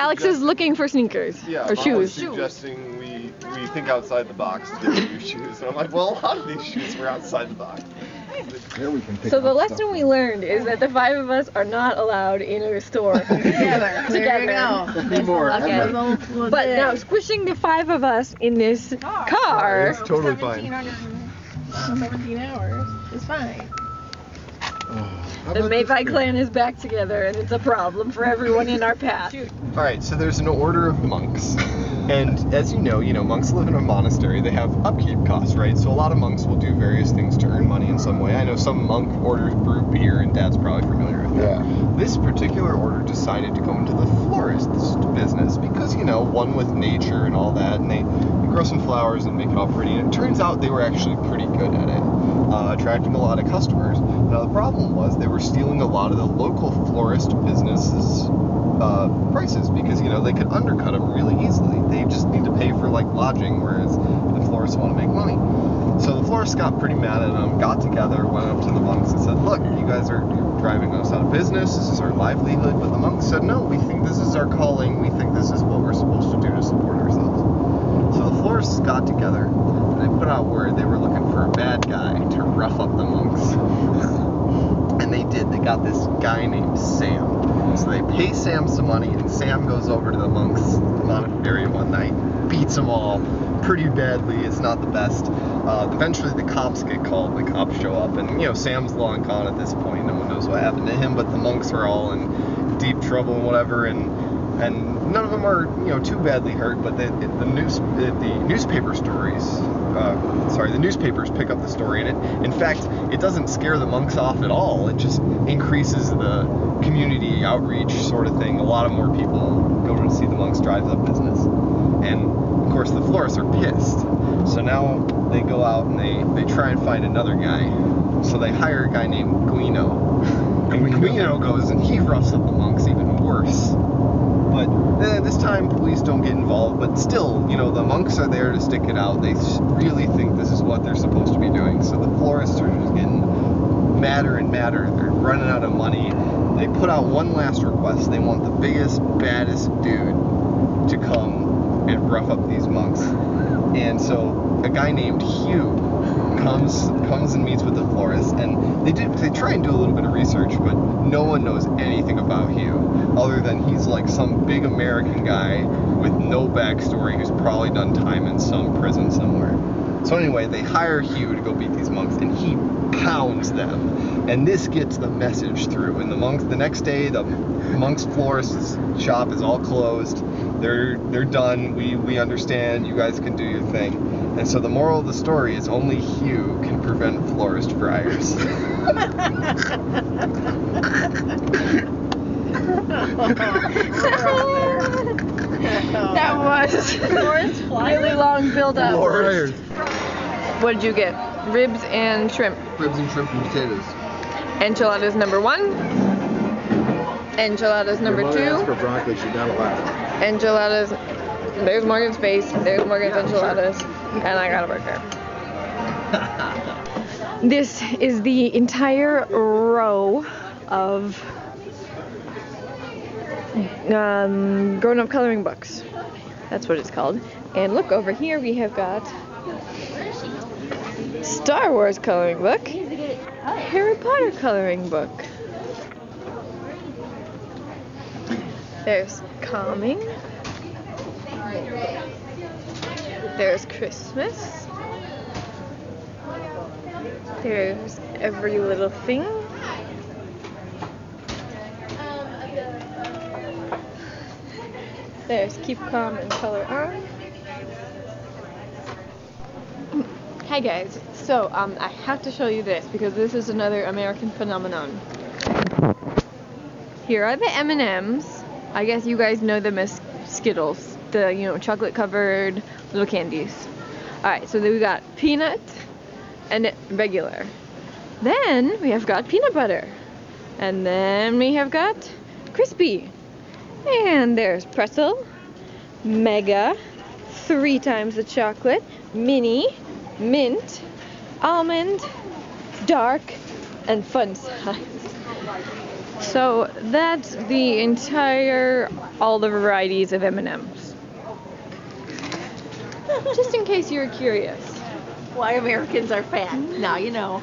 Alex is looking for sneakers or shoes. Was suggesting we think outside the box to get new shoes. And I'm like, well, a lot of these shoes were outside the box. There we can pick So the up lesson stuff. we learned is that the 5 of us are not allowed in a store together. There you go. Anymore. Okay. Ever. But now squishing the 5 of us in this car. It's totally fine. 17 hours. It's fine. The Mayfi clan is back together, and it's a problem for everyone in our path. Alright, so there's an order of monks. And as you know, monks live in a monastery. They have upkeep costs, right? So a lot of monks will do various things to earn money in some way. I know some monk orders brew beer, and Dad's probably familiar with that. Yeah. This particular order decided to go into the florist business because, one with nature and all that, and they grow some flowers and make it all pretty. And it turns out they were actually pretty good at it, attracting a lot of customers. Now the problem was they were stealing a lot of the local florist businesses' prices because they could undercut them really easily. They just need to pay for lodging, whereas the florists want to make money. So the florists got pretty mad at them, got together, went up to the monks and said, look, you guys are driving us out of business, this is our livelihood. But the monks said, no, we think this is our calling, we think this is what we're supposed to do to support ourselves. So the florists got together and they put out word they were looking for a bad guy to rough up the monks. And they did. They got this guy named Sam. So they pay Sam some money, and Sam goes over to the monks' monastery one night, beats them all pretty badly. It's not the best. Eventually the cops get called. The cops show up, and Sam's long gone at this point. No one knows what happened to him, but the monks are all in deep trouble and whatever, and none of them are too badly hurt. But the newspapers pick up the story, and in fact it doesn't scare the monks off at all. It just increases the community outreach sort of thing. A lot of more people go to see the monks drive up business, and of course the florists are pissed. So now they go out and they try and find another guy. So they hire a guy named Guino, and Guino goes and he roughs up the monks even worse. But this time police don't get involved, but still, the monks are there to stick it out. They really think this is what they're supposed to be doing. So the florists are just getting madder and madder. They're running out of money. They put out one last request. They want the biggest, baddest dude to come and rough up these monks. And so a guy named Hugh comes and meets with the florist, and they try and do a little bit of research, but no one knows anything about Hugh other than he's some big American guy with no backstory who's probably done time in some prison somewhere. So anyway, they hire Hugh to go beat these monks, and he pounds them, and this gets the message through. And the next day the monks' florist's shop is all closed. They're done. We understand. You guys can do your thing. And so the moral of the story is only Hugh can prevent florist friars. That was really long build-up. Friars. What did you get? Ribs and shrimp. Ribs and shrimp and potatoes. Enchiladas number 1. Enchiladas number 2. Ask for broccoli, she got a lot. Enchiladas. There's Morgan's face. There's Morgan's enchiladas. And I got a burger. This is the entire row of grown-up coloring books. That's what it's called. And look, over here we have got Star Wars coloring book, Harry Potter coloring book. There's Calming. There's Christmas. There's Every Little Thing. There's Keep Calm and Color On. Hi guys, so I have to show you this because this is another American phenomenon. Here are the M&Ms. I guess you guys know them as Skittles, the chocolate covered little candies. Alright, so then we got peanut and regular. Then we have got peanut butter. And then we have got crispy. And there's pretzel, mega, 3 times the chocolate, mini, mint, almond, dark, and fun size. So that's the entire, all the varieties of M&Ms. Just in case you were curious. Why Americans are fat. Now you know.